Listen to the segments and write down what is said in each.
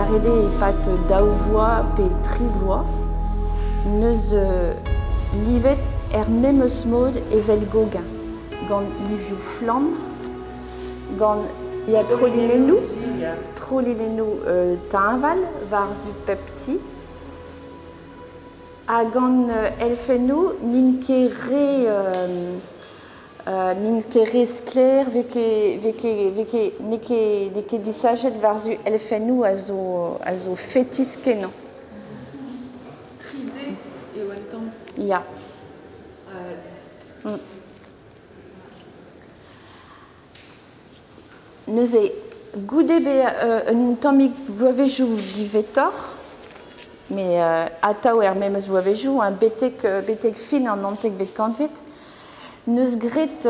arrêté et pat d'auvois pe trivlois, neus livet memeus mod evel gogan. Gant liviu flam, gant il y a trolilenou tainval, varzu pepti. A gant elfenou, ninke skler, veke neke disajet varzu elfenou a zo fetis kenan. Tridé et wantam. Ya. Neuze goude be un tammig boavejou divetor, mais atao memeus boavejou, un betek fin an antek bet kantvet, neus gret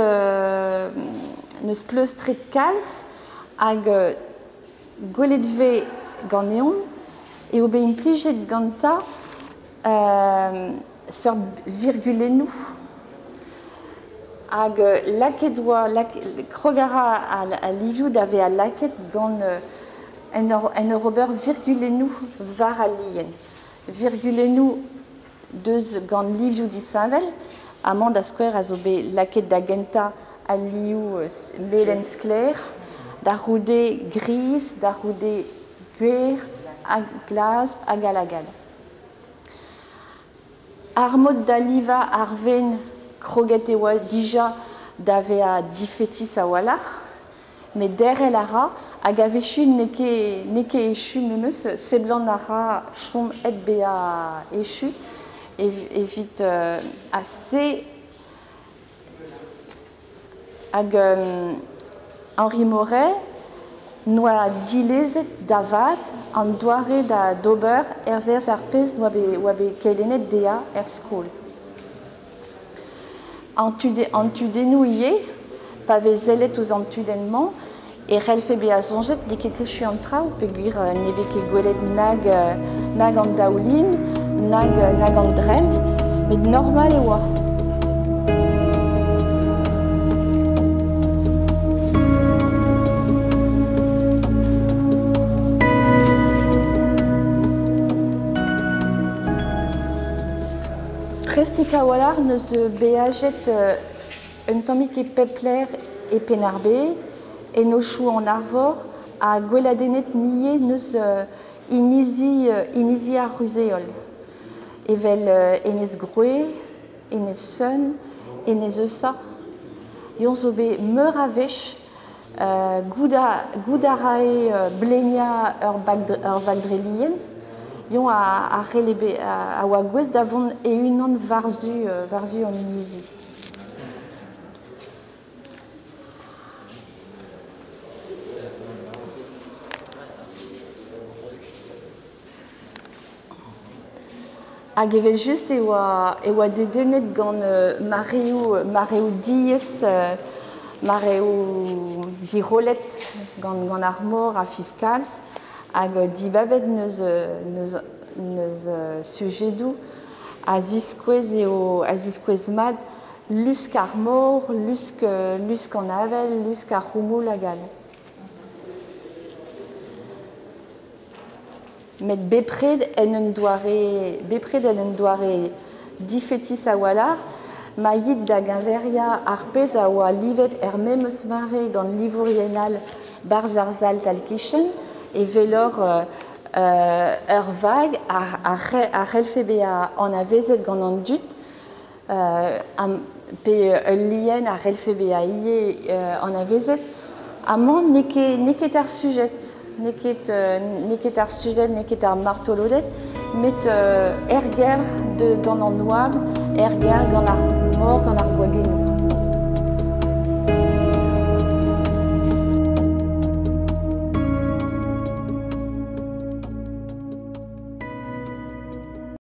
neus pleus tret kalz hag goletve ganeon et obe impliget ganta sur virgulenou. Hag laket oa, krogara a liviou d'ave a laket gant en eurober virgulenou var a lien. Virgulenou deus gant liviou disavel, amant a skwer a zo be laket da genta a liou melen skler, da roude gris, da roude guer, a glas, a galagal. Ar mod da liva ar ven kroget e oa dija d'ave a difetis a walar, mais derel ara hag a vechu neke echu memeus seblant ara chom et be a echu evit assez hag Henri Moret noa dilezet davat an doare da d'ober ervers ar pez oa be kelenet dea er skol. Antudenou ie, pa vez zelet ouz antudennement, e relfe be a zonjet dikete chu an trao, pe gwir neve ke gwelet nag an daoulin, nag an drem, met normal e oa. Prestika walar neus beajet un tammig e pepler e penarbe, e no chou an arvor a gweladenet nie neus inizi a ruzeol. Evel enez groe, enez sun, enez eusa. Yon zo be meur a vech, goudarae blenia ur vagdrelien, yon a relebe a oa gwez davon e unan varzu an inizi. Hag evel just e oa dedenet gant mareo diez, mareo dirolet gant ar mor a fif kalz, hag dibabet neus sujedou a ziskwez mad lusk ar mor, lusk an avel, lusk ar roumoul a gal. Met bepred en un doare difetis a walar, ma yid da ganveria ar pez a oa livet memeus mare gant livourienal barz ar zal talkichen, e velor ur vag a relfe be an avezet gant an dut, pe lien a relfe be a ie an avezet, amant neket ar sujet. Neket ar sujet, neket ar martolodet, met erger gant an oab, erger gant ar mor, gant ar gwagenou.